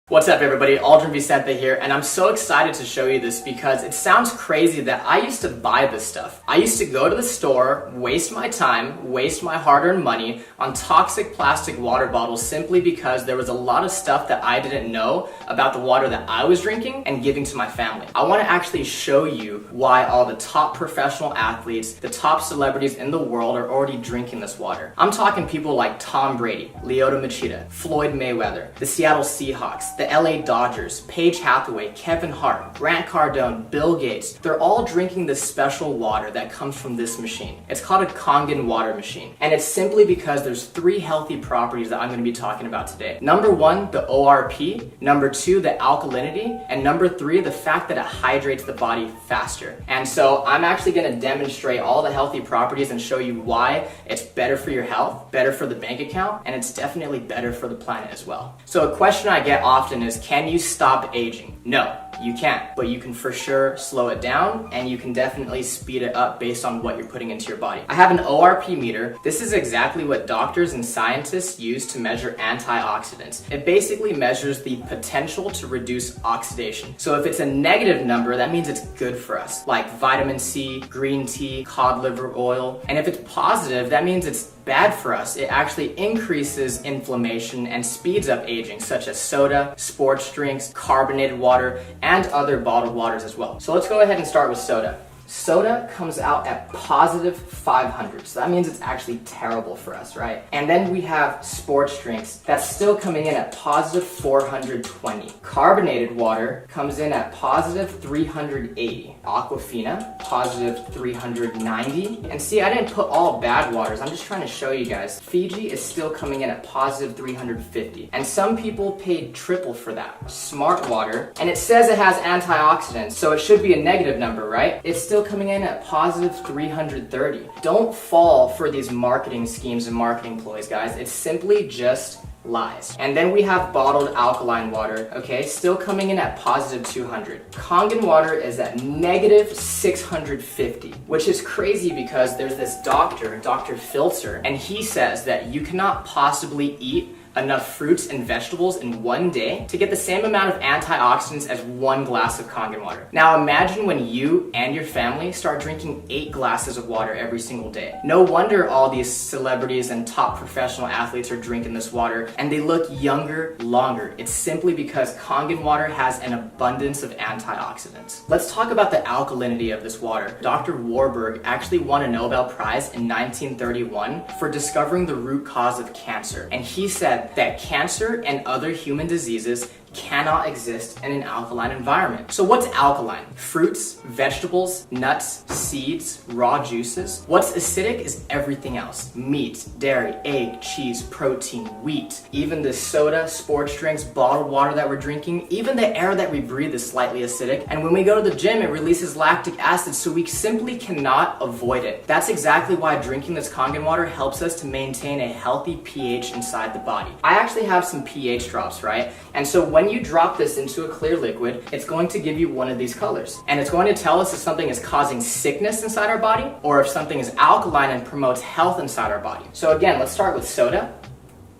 What's up everybody, Aldrin Vicente here, and I'm so excited to show you this because it sounds crazy that I used to buy this stuff. I used to go to the store, waste my time, waste my hard-earned money on toxic plastic water bottles simply because there was a lot of stuff that I didn't know about the water that I was drinking and giving to my family. I want to actually show you why all the top professional athletes, the top celebrities in the world are already drinking this water. I'm talking people like Tom Brady, Lyoto Machida, Floyd Mayweather, the Seattle Seahawks, the LA Dodgers, Paige Hathaway, Kevin Hart, Grant Cardone, Bill Gates. They're all drinking this special water that comes from this machine. It's called a Kangen water machine. And it's simply because there's 3 healthy properties that I'm going to be talking about today. Number 1, the ORP. Number 2, the alkalinity. And number 3, the fact that it hydrates the body faster. And so I'm actually going to demonstrate all the healthy properties and show you why it's better for your health, better for the bank account, and it's definitely better for the planet as well. So a question I get often is, can you stop aging? No, you can't, but you can for sure slow it down and you can definitely speed it up based on what you're putting into your body. I have an ORP meter. This is exactly what doctors and scientists use to measure antioxidants. It basically measures the potential to reduce oxidation. So if it's a negative number, that means it's good for us, like vitamin C, green tea, cod liver oil. And if it's positive, that means it's bad for us. It actually increases inflammation and speeds up aging, such as soda, sports drinks, carbonated water, and other bottled waters as well. So let's go ahead and start with soda. Soda comes out at positive 500, so that means it's actually terrible for us, right? And then we have sports drinks that's still coming in at positive 420. Carbonated water comes in at positive 380. Aquafina, positive 390. And see, I didn't put all bad waters, I'm just trying to show you guys. Fiji is still coming in at positive 350. And some people paid triple for that. Smart water, and it says it has antioxidants, so it should be a negative number, right? It's still coming in at positive 330. Don't fall for these marketing schemes and marketing ploys, guys. It's simply just lies. And then we have bottled alkaline water, okay, still coming in at positive 200. Kangen water is at negative 650, which is crazy because there's this doctor, Dr. Filter, and he says that you cannot possibly eat enough fruits and vegetables in one day to get the same amount of antioxidants as 1 glass of Kangen water. Now imagine when you and your family start drinking 8 glasses of water every single day. No wonder all these celebrities and top professional athletes are drinking this water and they look younger longer. It's simply because Kangen water has an abundance of antioxidants. Let's talk about the alkalinity of this water. Dr. Warburg actually won a Nobel Prize in 1931 for discovering the root cause of cancer, and he said that cancer and other human diseases cannot exist in an alkaline environment. So what's alkaline? Fruits, vegetables, nuts, seeds, raw juices. What's acidic is everything else. Meat, dairy, egg, cheese, protein, wheat. Even the soda, sports drinks, bottled water that we're drinking, even the air that we breathe is slightly acidic. And when we go to the gym, it releases lactic acid, so we simply cannot avoid it. That's exactly why drinking this Kangen water helps us to maintain a healthy pH inside the body. I actually have some pH drops, right? And so when you drop this into a clear liquid, it's going to give you one of these colors. And it's going to tell us if something is causing sickness inside our body or if something is alkaline and promotes health inside our body. So again, let's start with soda,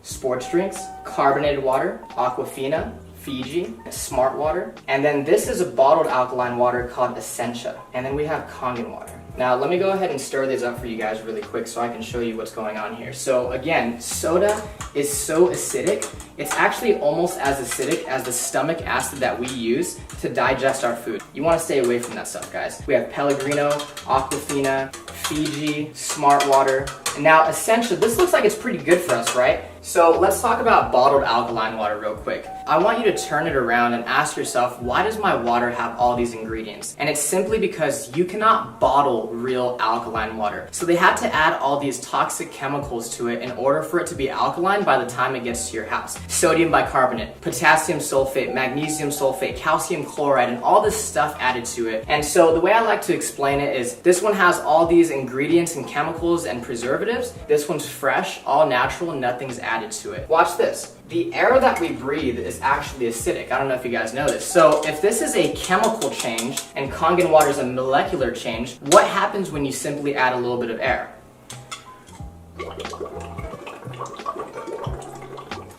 sports drinks, carbonated water, Aquafina, Fiji, Smart water. And then this is a bottled alkaline water called Essentia. And then we have Kangen water. Now let me go ahead and stir these up for you guys really quick so I can show you what's going on here. So again, soda is so acidic, it's actually almost as acidic as the stomach acid that we use to digest our food. You want to stay away from that stuff, guys. We have Pellegrino, Aquafina, Fiji, Smart water, and now Essentia. This looks like it's pretty good for us, right? So let's talk about bottled alkaline water real quick. I want you to turn it around and ask yourself, why does my water have all these ingredients? And it's simply because you cannot bottle real alkaline water. So they had to add all these toxic chemicals to it in order for it to be alkaline by the time it gets to your house. Sodium bicarbonate, potassium sulfate, magnesium sulfate, calcium chloride, and all this stuff added to it. And so the way I like to explain it is this one has all these ingredients and chemicals and preservatives. This one's fresh, all natural, and nothing's added to it. Watch this. The air that we breathe is actually acidic. I don't know if you guys know this. So if this is a chemical change and Kangen water is a molecular change, what happens when you simply add a little bit of air?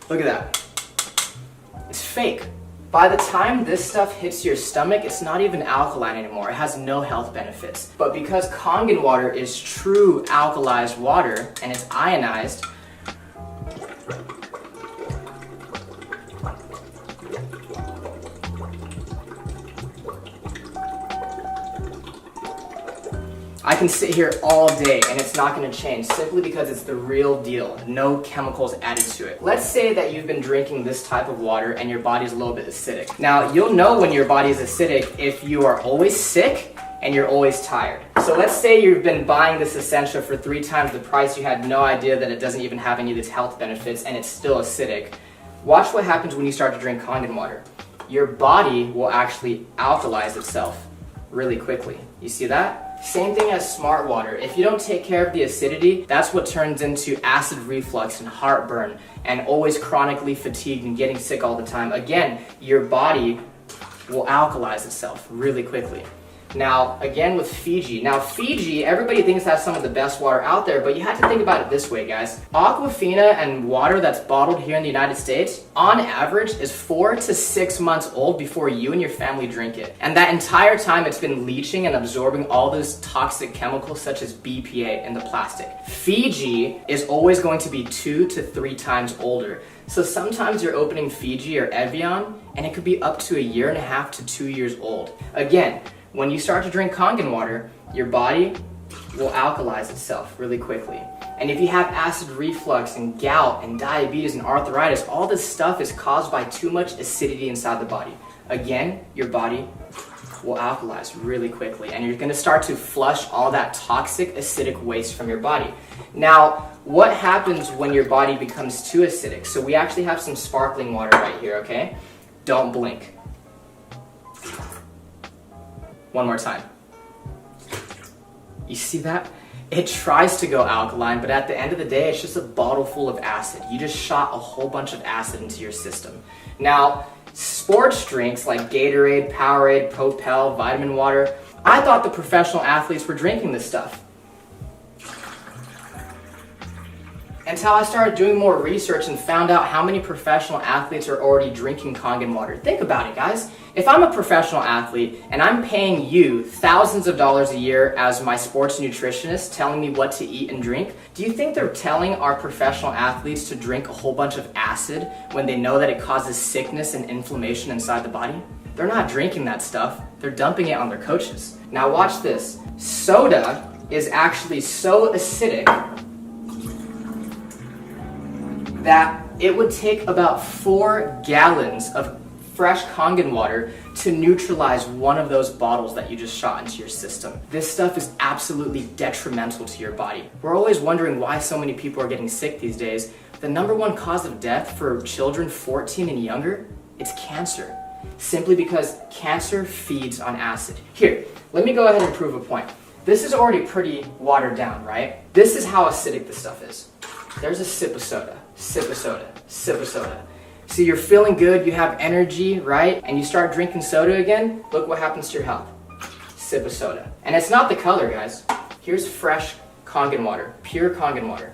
Look at that. It's fake. By the time this stuff hits your stomach, it's not even alkaline anymore. It has no health benefits. But because Kangen water is true alkalized water and it's ionized, I can sit here all day and it's not going to change simply because it's the real deal. No chemicals added to it. Let's say that you've been drinking this type of water and your body's a little bit acidic. Now, you'll know when your body is acidic if you are always sick and you're always tired. So let's say you've been buying this Essentia for 3 times the price. You had no idea that it doesn't even have any of these health benefits and it's still acidic. Watch what happens when you start to drink Kangen water. Your body will actually alkalize itself really quickly. You see that? Same thing as smart water. If you don't take care of the acidity, that's what turns into acid reflux and heartburn and always chronically fatigued and getting sick all the time. Again, your body will alkalize itself really quickly. Now, again with Fiji. Now, Fiji, everybody thinks that's some of the best water out there, but you have to think about it this way, guys. Aquafina and water that's bottled here in the United States, on average, is 4 to 6 months old before you and your family drink it. And that entire time, it's been leaching and absorbing all those toxic chemicals such as BPA in the plastic. Fiji is always going to be 2 to 3 times older. So sometimes you're opening Fiji or Evian, and it could be up to 1.5 to 2 years old. Again, when you start to drink Kangen water, your body will alkalize itself really quickly. And if you have acid reflux and gout and diabetes and arthritis, all this stuff is caused by too much acidity inside the body. Again, your body will alkalize really quickly and you're going to start to flush all that toxic acidic waste from your body. Now, what happens when your body becomes too acidic? So we actually have some sparkling water right here, okay? Don't blink. One more time. You see that? It tries to go alkaline, but at the end of the day, it's just a bottle full of acid. You just shot a whole bunch of acid into your system. Now, sports drinks like Gatorade, Powerade, Propel, vitamin water, I thought the professional athletes were drinking this stuff. Until I started doing more research and found out how many professional athletes are already drinking Kangen water. Think about it, guys. If I'm a professional athlete and I'm paying you thousands of dollars a year as my sports nutritionist telling me what to eat and drink, do you think they're telling our professional athletes to drink a whole bunch of acid when they know that it causes sickness and inflammation inside the body? They're not drinking that stuff. They're dumping it on their coaches. Now watch this. Soda is actually so acidic that it would take about 4 gallons of fresh Kangen water to neutralize one of those bottles that you just shot into your system. This stuff is absolutely detrimental to your body. We're always wondering why so many people are getting sick these days. The #1 cause of death for children 14 and younger, it's cancer. Simply because cancer feeds on acid. Here, let me go ahead and prove a point. This is already pretty watered down, right? This is how acidic this stuff is. There's a sip of soda, sip of soda, sip of soda. So you're feeling good, you have energy, right? And you start drinking soda again, look what happens to your health. Sip of soda. And it's not the color, guys. Here's fresh Kangen water, pure Kangen water.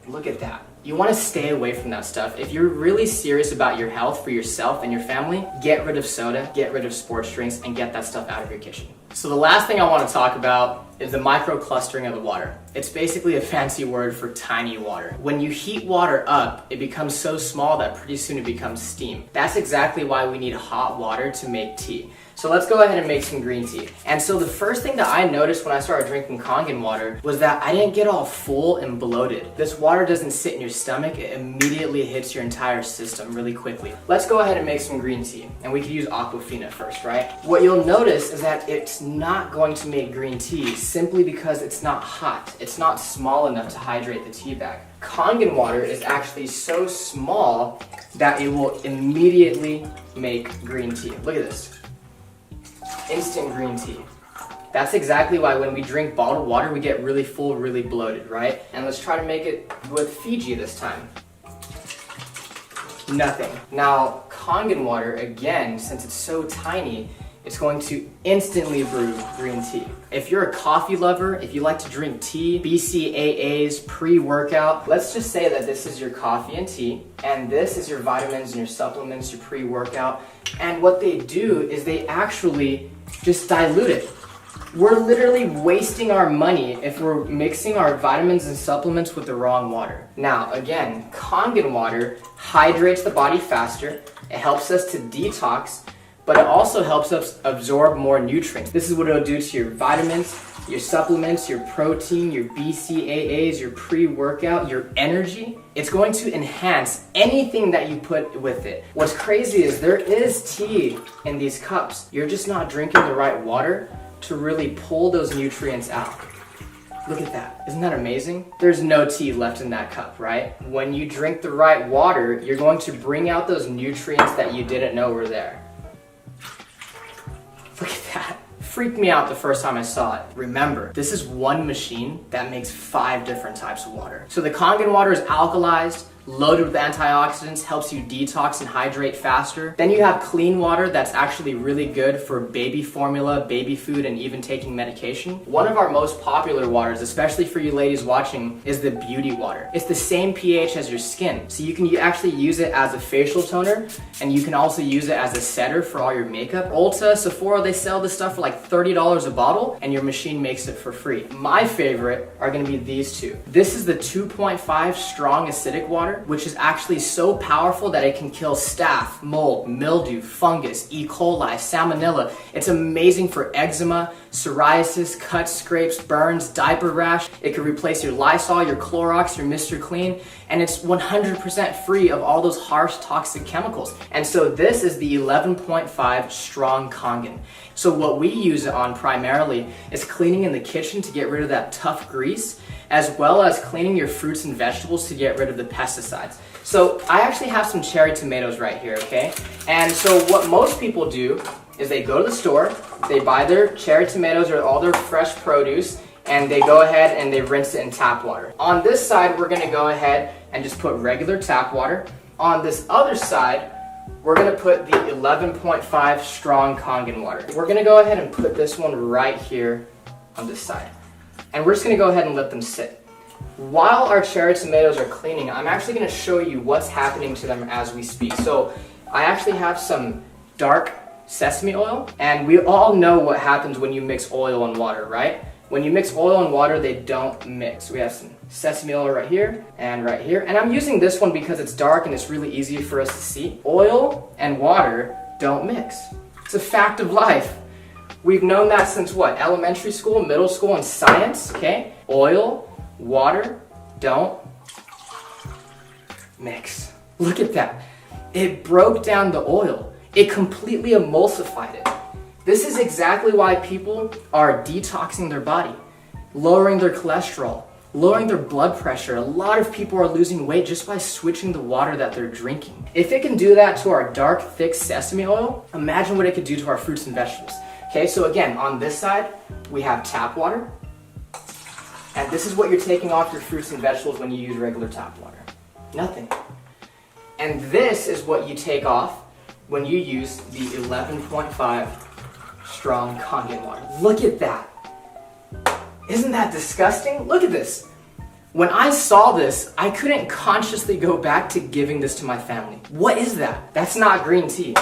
Look at that. You want to stay away from that stuff. If you're really serious about your health for yourself and your family, get rid of soda, get rid of sports drinks, and get that stuff out of your kitchen. So the last thing I want to talk about is the microclustering of the water. It's basically a fancy word for tiny water. When you heat water up, it becomes so small that pretty soon it becomes steam. That's exactly why we need hot water to make tea. So let's go ahead and make some green tea. And so the first thing that I noticed when I started drinking Kangen water was that I didn't get all full and bloated. This water doesn't sit in your stomach, it immediately hits your entire system really quickly. Let's go ahead and make some green tea. And we could use Aquafina first, right? What you'll notice is that it's not going to make green tea simply because it's not hot. It's not small enough to hydrate the tea bag. Kangen water is actually so small that it will immediately make green tea. Look at this. Instant green tea. That's exactly why when we drink bottled water, we get really full, really bloated, right? And let's try to make it with Fiji this time. Nothing. Now, Kangen water, again, since it's so tiny, it's going to instantly brew green tea. If you're a coffee lover, if you like to drink tea, BCAAs, pre-workout, let's just say that this is your coffee and tea, and this is your vitamins and your supplements, your pre-workout, and what they do is they actually just dilute it. We're literally wasting our money if we're mixing our vitamins and supplements with the wrong water. Now, again, Kangen water hydrates the body faster, it helps us to detox, but it also helps us absorb more nutrients. This is what it'll do to your vitamins, your supplements, your protein, your BCAAs, your pre-workout, your energy. It's going to enhance anything that you put with it. What's crazy is there is tea in these cups. You're just not drinking the right water to really pull those nutrients out. Look at that. Isn't that amazing? There's no tea left in that cup, right? When you drink the right water, you're going to bring out those nutrients that you didn't know were there. Look at that. Freaked me out the first time I saw it. Remember, this is one machine that makes 5 different types of water. So the Kangen water is alkalized, loaded with antioxidants, helps you detox and hydrate faster. Then you have clean water that's actually really good for baby formula, baby food, and even taking medication. One of our most popular waters, especially for you ladies watching, is the beauty water. It's the same pH as your skin, so you can actually use it as a facial toner, and you can also use it as a setter for all your makeup. Ulta, Sephora, they sell this stuff for like $30 a bottle, and your machine makes it for free. My favorite are gonna be these two. This is the 2.5 strong acidic water, which is actually so powerful that it can kill staph, mold, mildew, fungus, E. coli, salmonella. It's amazing for eczema, psoriasis, cuts, scrapes, burns, diaper rash. It can replace your Lysol, your Clorox, your Mr. Clean, and it's 100% free of all those harsh toxic chemicals. And so this is the 11.5 strong Kangen. So what we use it on primarily is cleaning in the kitchen to get rid of that tough grease, as well as cleaning your fruits and vegetables to get rid of the pesticides. So I actually have some cherry tomatoes right here, okay? And so what most people do is they go to the store, they buy their cherry tomatoes or all their fresh produce, and they go ahead and they rinse it in tap water. On this side, we're gonna go ahead and just put regular tap water. On this other side, we're gonna put the 11.5 strong Kangen water. We're gonna go ahead and put this one right here on this side. And we're just gonna go ahead and let them sit. While our cherry tomatoes are cleaning, I'm actually gonna show you what's happening to them as we speak. So I actually have some dark sesame oil, and we all know what happens when you mix oil and water, right? When you mix oil and water, they don't mix. We have some sesame oil right here and right here. And I'm using this one because it's dark and it's really easy for us to see. Oil and water don't mix. It's a fact of life. We've known that since what? Elementary school, middle school, and science, okay? Oil, water, don't mix. Look at that. It broke down the oil. It completely emulsified it. This is exactly why people are detoxing their body, lowering their cholesterol, lowering their blood pressure. A lot of people are losing weight just by switching the water that they're drinking. If it can do that to our dark, thick sesame oil, imagine what it could do to our fruits and vegetables. Okay, so again, on this side, we have tap water. And this is what you're taking off your fruits and vegetables when you use regular tap water. Nothing. And this is what you take off when you use the 11.5 strong Kangen water. Look at that. Isn't that disgusting? Look at this. When I saw this, I couldn't consciously go back to giving this to my family. What is that? That's not green tea.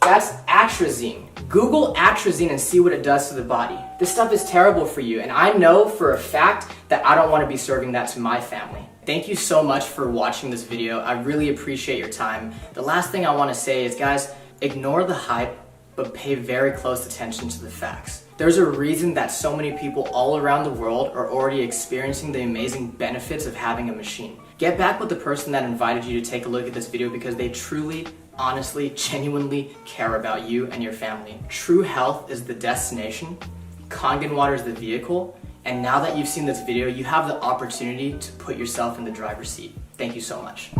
That's atrazine. Google atrazine and see what it does to the body. This stuff is terrible for you, and I know for a fact that I don't want to be serving that to my family. Thank you so much for watching this video. I really appreciate your time. The last thing I want to say is, guys, ignore the hype, but pay very close attention to the facts. There's a reason that so many people all around the world are already experiencing the amazing benefits of having a machine. Get back with the person that invited you to take a look at this video because they truly, honestly, genuinely care about you and your family. True health is the destination, Kangen water is the vehicle, and now that you've seen this video, you have the opportunity to put yourself in the driver's seat. Thank you so much.